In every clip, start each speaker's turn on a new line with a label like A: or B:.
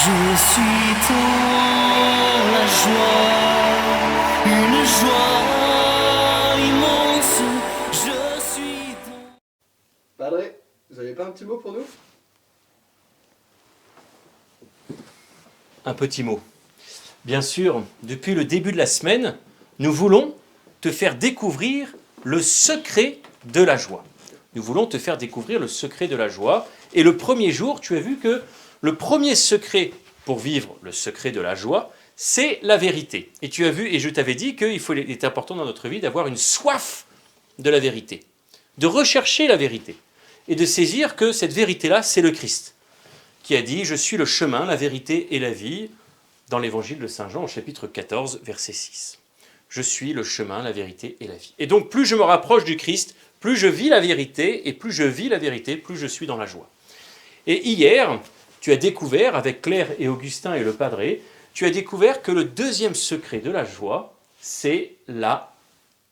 A: Je suis dans la joie, une joie immense. Je suis dans...
B: Padre, vous avez pas un petit mot pour nous?
C: Un petit mot. Bien sûr, depuis le début de la semaine, nous voulons te faire découvrir le secret de la joie. Nous voulons te faire découvrir le secret de la joie. Et le premier jour, tu as vu que le premier secret pour vivre le secret de la joie, c'est la vérité. Et tu as vu, et je t'avais dit qu'il est important dans notre vie d'avoir une soif de la vérité, de rechercher la vérité et de saisir que cette vérité-là, c'est le Christ, qui a dit « Je suis le chemin, la vérité et la vie » dans l'évangile de Saint Jean au chapitre 14, verset 6. Je suis le chemin, la vérité et la vie. Et donc, plus je me rapproche du Christ, plus je vis la vérité, et plus je vis la vérité, plus je suis dans la joie. Et hier, tu as découvert, avec Claire et Augustin et le Padre, tu as découvert que le deuxième secret de la joie, c'est la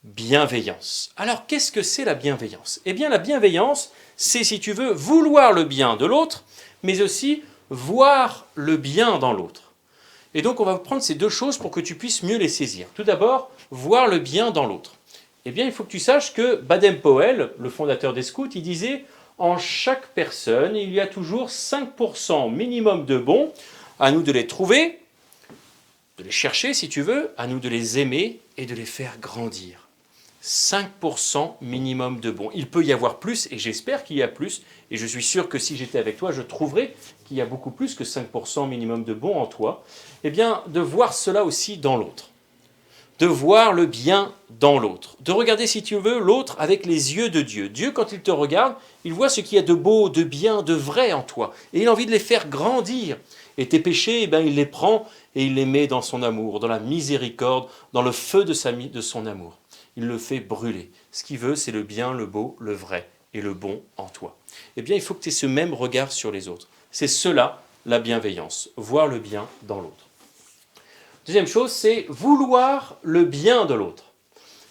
C: bienveillance. Alors, qu'est-ce que c'est la bienveillance? Eh bien, la bienveillance, c'est, si tu veux, vouloir le bien de l'autre, mais aussi voir le bien dans l'autre. Et donc, on va prendre ces deux choses pour que tu puisses mieux les saisir. Tout d'abord, voir le bien dans l'autre. Eh bien, il faut que tu saches que Baden-Powell, le fondateur des scouts, il disait « En chaque personne, il y a toujours 5% minimum de bons. À nous de les trouver, de les chercher si tu veux, à nous de les aimer et de les faire grandir. » 5% minimum de bons. Il peut y avoir plus, et j'espère qu'il y a plus, et je suis sûr que si j'étais avec toi, je trouverais qu'il y a beaucoup plus que 5% minimum de bons en toi. Eh bien, de voir cela aussi dans l'autre. De voir le bien dans l'autre. De regarder, si tu veux, l'autre avec les yeux de Dieu. Dieu, quand il te regarde, il voit ce qu'il y a de beau, de bien, de vrai en toi. Et il a envie de les faire grandir. Et tes péchés, eh bien, il les prend et il les met dans son amour, dans la miséricorde, dans le feu de son amour. Il le fait brûler. Ce qu'il veut, c'est le bien, le beau, le vrai et le bon en toi. Eh bien, il faut que tu aies ce même regard sur les autres. C'est cela, la bienveillance, voir le bien dans l'autre. Deuxième chose, c'est vouloir le bien de l'autre.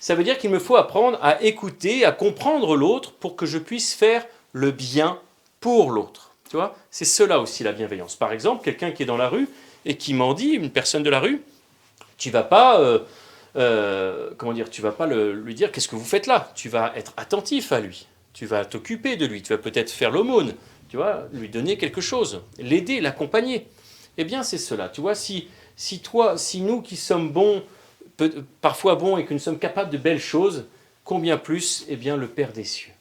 C: Ça veut dire qu'il me faut apprendre à écouter, à comprendre l'autre pour que je puisse faire le bien pour l'autre. Tu vois, c'est cela aussi la bienveillance. Par exemple, quelqu'un qui est dans la rue et qui mendie, une personne de la rue, tu vas pas... tu vas pas lui dire qu'est-ce que vous faites là. Tu vas être attentif à lui, tu vas t'occuper de lui, tu vas peut-être faire l'aumône, tu vas lui donner quelque chose, l'aider, l'accompagner. Eh bien, c'est cela. Tu vois, si nous qui sommes bons, parfois bons et que nous sommes capables de belles choses, combien plus, eh bien, le Père des cieux,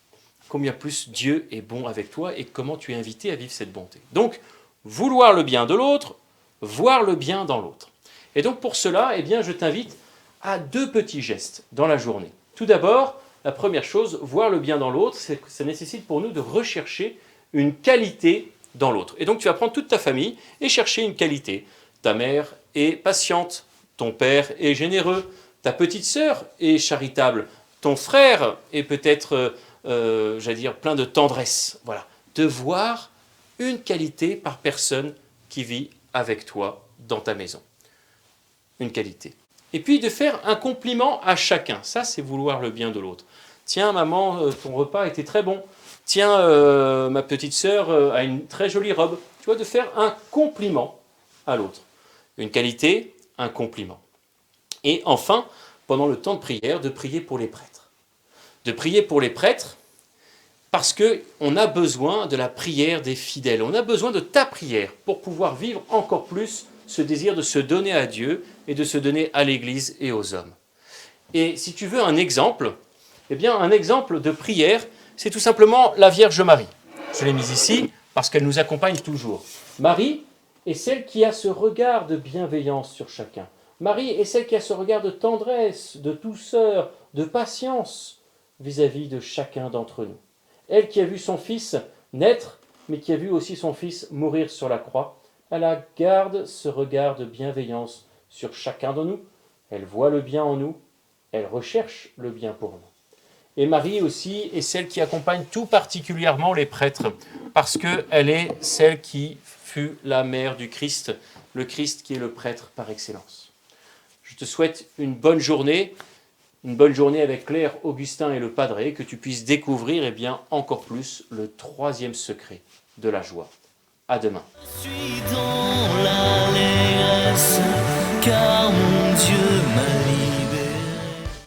C: combien plus Dieu est bon avec toi et comment tu es invité à vivre cette bonté. Donc, vouloir le bien de l'autre, voir le bien dans l'autre. Et donc, pour cela, eh bien, je t'invite à deux petits gestes dans la journée. Tout d'abord, la première chose, voir le bien dans l'autre, ça nécessite pour nous de rechercher une qualité dans l'autre. Et donc tu vas prendre toute ta famille et chercher une qualité. Ta mère est patiente, ton père est généreux, ta petite sœur est charitable, ton frère est peut-être, plein de tendresse. Voilà, de voir une qualité par personne qui vit avec toi dans ta maison. Une qualité. Et puis de faire un compliment à chacun. Ça, c'est vouloir le bien de l'autre. Tiens, maman, ton repas était très bon. Tiens, ma petite sœur a une très jolie robe. Tu vois, de faire un compliment à l'autre. Une qualité, un compliment. Et enfin, pendant le temps de prière, de prier pour les prêtres. De prier pour les prêtres parce qu'on a besoin de la prière des fidèles. On a besoin de ta prière pour pouvoir vivre encore plus ce désir de se donner à Dieu et de se donner à l'Église et aux hommes. Et si tu veux un exemple, eh bien un exemple de prière, c'est tout simplement la Vierge Marie. Je l'ai mise ici parce qu'elle nous accompagne toujours. Marie est celle qui a ce regard de bienveillance sur chacun. Marie est celle qui a ce regard de tendresse, de douceur, de patience vis-à-vis de chacun d'entre nous. Elle qui a vu son fils naître, mais qui a vu aussi son fils mourir sur la croix, elle garde ce regard de bienveillance sur chacun de nous. Elle voit le bien en nous, elle recherche le bien pour nous. Et Marie aussi est celle qui accompagne tout particulièrement les prêtres, parce qu'elle est celle qui fut la mère du Christ, le Christ qui est le prêtre par excellence. Je te souhaite une bonne journée avec Claire, Augustin et le Padre, que tu puisses découvrir encore plus le troisième secret de la joie. À demain.
A: Je suis dans la car mon Dieu m'a